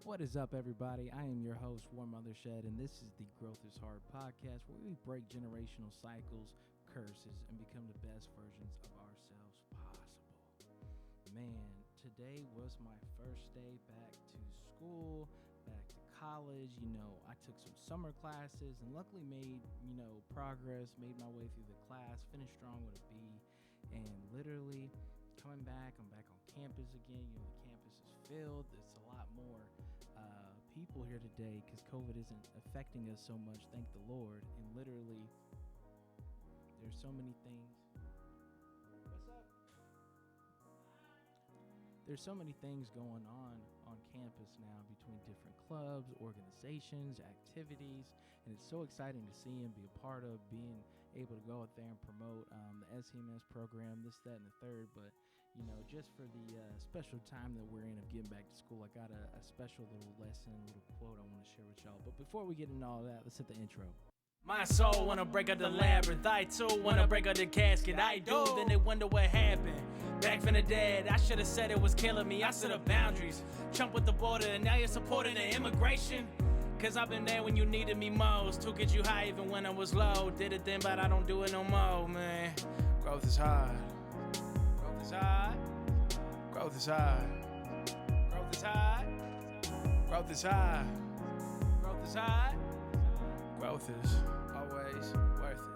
What is up, everybody? I am your host, War Mothershed, and this is the Growth is Hard podcast, where we break generational cycles, curses, and become the best versions of ourselves possible. Man, today was my first day back to school, back to college. I took some summer classes and luckily made, progress, made my way through the class, finished strong with a B, and literally coming back, I'm back on campus again. The campus is filled. There's a lot more people here today because COVID isn't affecting us so much, thank the Lord. And literally, there's so many things. What's up? There's so many things going on campus now between different clubs, organizations, activities, and it's so exciting to see and be a part of, being able to go out there and promote the SEMS program, this, that, and the third. But, just for the special time that we're in of getting back to school, I got a special little lesson, little quote I want to share with y'all. But before we get into all that, let's hit the intro. My soul wanna break out the labyrinth, I too wanna break out the casket. I do, then they wonder what happened. Back from the dead, I should've said it was killing me. I set up boundaries, Trump with the border, and now you're supporting the immigration. Cause I've been there when you needed me most, to get you high even when I was low. Did it then, but I don't do it no more, man. Growth is hard. Growth is hard. Growth is hard. Growth is hard. Growth is hard. Growth is hard. Growth is always worth it.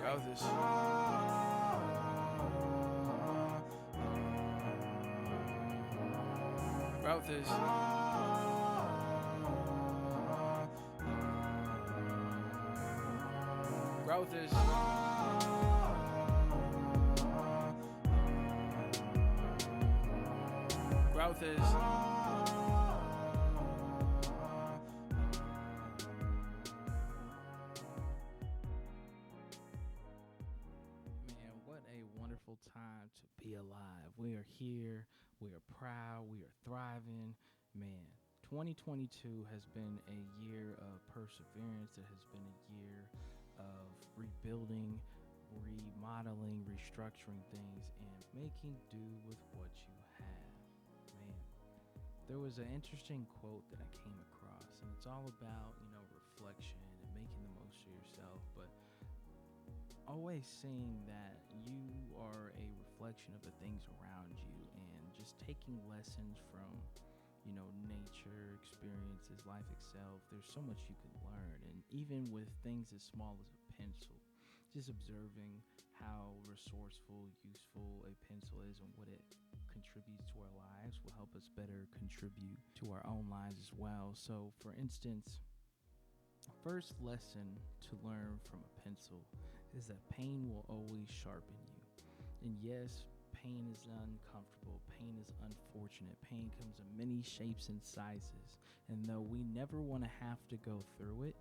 Growth is Growth is Growth is Growth is Time to be alive. We are here, we are proud, we are thriving. Man, 2022 has been a year of perseverance. It has been a year of rebuilding, remodeling, restructuring things, and making do with what you have. Man, there was an interesting quote that I came across, and it's all about, reflection and making the most of yourself, but always saying that you are a reflection of the things around you, and just taking lessons from nature, experiences, life itself. There's so much you can learn, and even with things as small as a pencil, just observing how resourceful, useful a pencil is and what it contributes to our lives will help us better contribute to our own lives as well. So for instance, first lesson to learn from a pencil is that pain will always sharpen you. And yes, pain is uncomfortable, pain is unfortunate, pain comes in many shapes and sizes. And though we never want to have to go through it,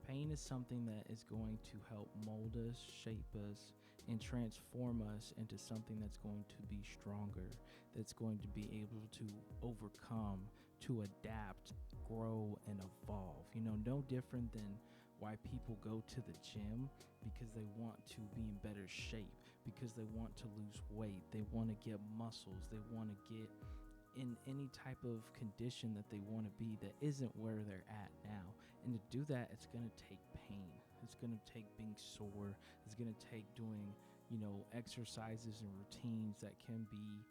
pain is something that is going to help mold us, shape us, and transform us into something that's going to be stronger, that's going to be able to overcome, to adapt, grow, and evolve. No different than why people go to the gym, because they want to be in better shape, because they want to lose weight, they want to get muscles, they want to get in any type of condition that they want to be that isn't where they're at now. And to do that, it's going to take pain. It's going to take being sore. It's going to take doing, exercises and routines that can be,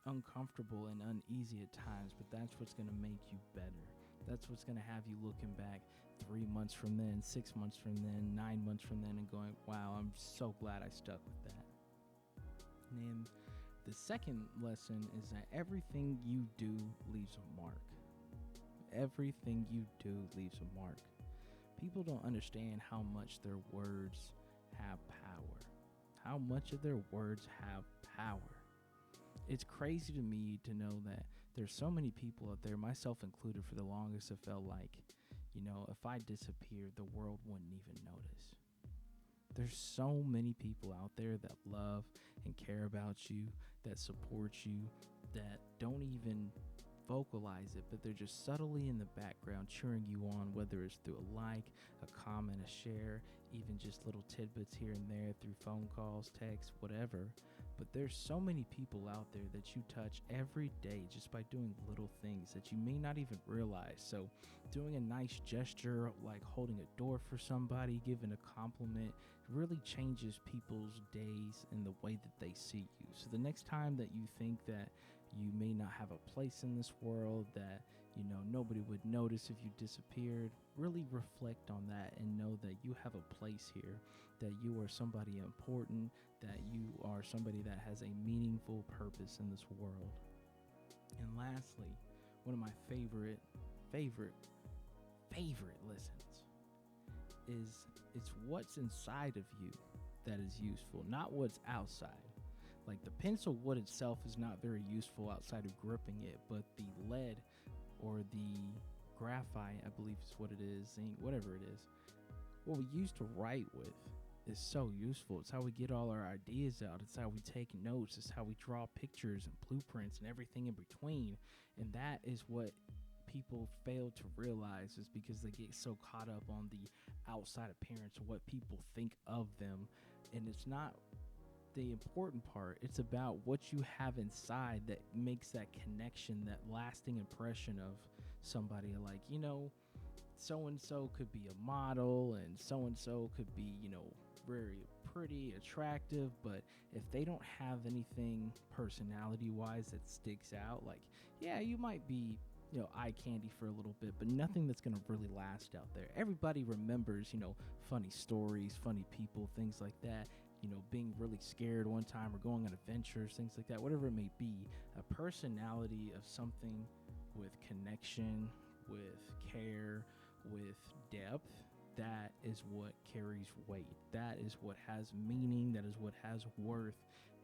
uncomfortable and uneasy at times, but that's what's going to make you better. That's what's going to have you looking back 3 months from then, 6 months from then, 9 months from then, and going, wow, I'm so glad I stuck with that. And then the second lesson is that everything you do leaves a mark. Everything you do leaves a mark. People don't understand how much their words have power. How much of their words have power. It's crazy to me to know that there's so many people out there, myself included, for the longest it felt like, if I disappeared, the world wouldn't even notice. There's so many people out there that love and care about you, that support you, that don't even vocalize it, but they're just subtly in the background cheering you on, whether it's through a like, a comment, a share, even just little tidbits here and there through phone calls, texts, whatever. But there's so many people out there that you touch every day just by doing little things that you may not even realize. So doing a nice gesture like holding a door for somebody, giving a compliment, really changes people's days and the way that they see you. So the next time that you think that you may not have a place in this world, that nobody would notice if you disappeared, really reflect on that and know that you have a place here, that you are somebody important, that you are somebody that has a meaningful purpose in this world. And lastly, one of my favorite lessons is it's what's inside of you that is useful, not what's outside. Like the pencil wood itself is not very useful outside of gripping it, but the lead or the graphite, I believe is what it is, zinc, whatever it is, what we used to write with is so useful. It's how we get all our ideas out. It's how we take notes. It's how we draw pictures and blueprints and everything in between. And that is what people fail to realize, is because they get so caught up on the outside appearance of what people think of them. And it's not the important part. It's about what you have inside that makes that connection, that lasting impression of somebody. Like, so-and-so could be a model and so-and-so could be, very pretty, attractive, but if they don't have anything personality-wise that sticks out, like, yeah, you might be, eye candy for a little bit, but nothing that's going to really last out there. Everybody remembers, funny stories, funny people, things like that, being really scared one time or going on adventures, things like that, whatever it may be. A personality of something with connection, with care, with depth, that is what carries weight. That is what has meaning. That is what has worth.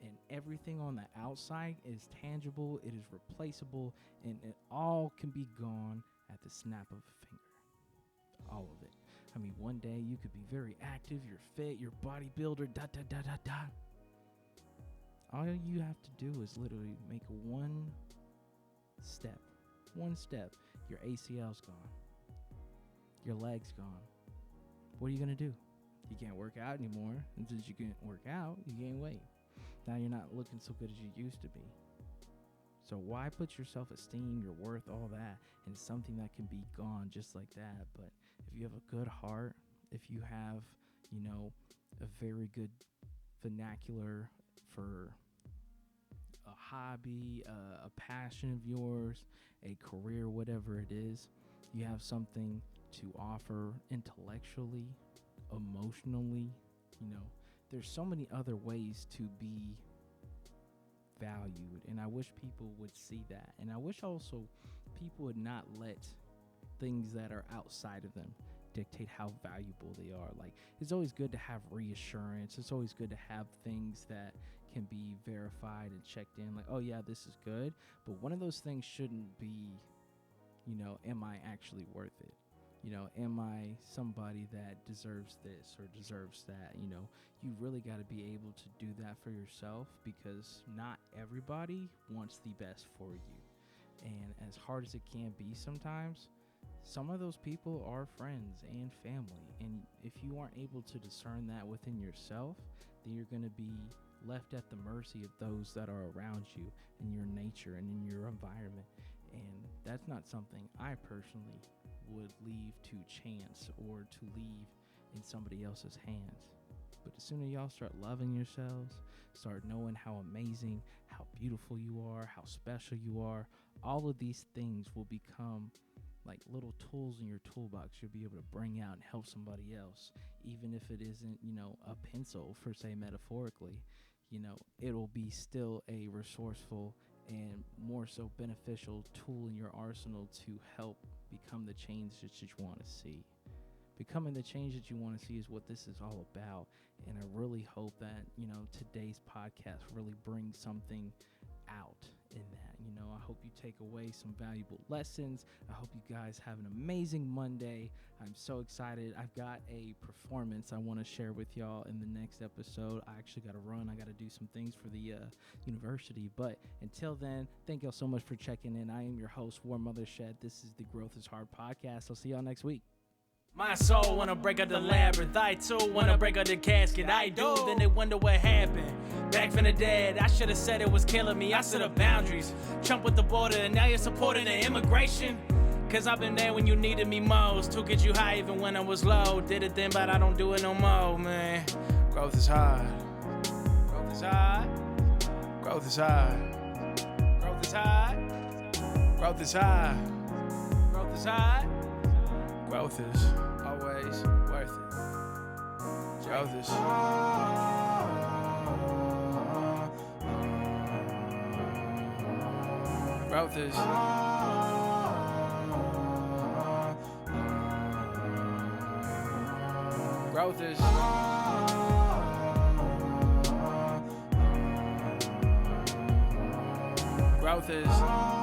And everything on the outside is tangible. It is replaceable. And it all can be gone at the snap of a finger. All of it. I mean, one day you could be very active. You're fit. You're bodybuilder. All you have to do is literally make one step. One step. Your ACL's gone. Your leg's gone. What are you going to do? You can't work out anymore. And since you can't work out, you gain weight. Now you're not looking so good as you used to be. So why put your self-esteem, your worth, all that in something that can be gone just like that? But if you have a good heart, if you have, a very good vernacular for a hobby, a passion of yours, a career, whatever it is, you have something to offer intellectually, emotionally, there's so many other ways to be valued. And I wish people would see that. And I wish also people would not let things that are outside of them dictate how valuable they are. Like, it's always good to have reassurance. It's always good to have things that can be verified and checked in. Like, oh yeah, this is good. But one of those things shouldn't be, am I actually worth it? Am I somebody that deserves this or deserves that? You really got to be able to do that for yourself, because not everybody wants the best for you. And as hard as it can be sometimes, some of those people are friends and family. And if you aren't able to discern that within yourself, then you're going to be left at the mercy of those that are around you in your nature and in your environment. And that's not something I personally would leave to chance or to leave in somebody else's hands. But the sooner y'all start loving yourselves, start knowing how amazing, how beautiful you are, how special you are, all of these things will become like little tools in your toolbox you'll be able to bring out and help somebody else. Even if it isn't, a pencil, for say metaphorically, it'll be still a resourceful and more so beneficial tool in your arsenal to help become the change that you want to see. Becoming the change that you want to see is what this is all about. And I really hope that, today's podcast really brings something out in that. I hope you take away some valuable lessons. I hope you guys have an amazing Monday. I'm so excited. I've got a performance I want to share with y'all in the next episode. I actually got to run. I got to do some things for the university. But until then, thank y'all so much for checking in. I am your host, War Mothershed. This is the Growth is Hard podcast. I'll see y'all next week. My soul wanna break out the labyrinth. I too wanna break out the casket. I do, then they wonder what happened. Back from the dead, I should've said it was killing me. I set up boundaries. Trump with the border, and now you're supporting the immigration. Cause I've been there when you needed me most. To get you high even when I was low. Did it then, but I don't do it no more, man. Growth is hard. Growth is hard. Growth is hard. Growth is hard. Growth is hard. Growth is hard. Growth is always worth it. Growth is. Growth is. Growth is. Growth is.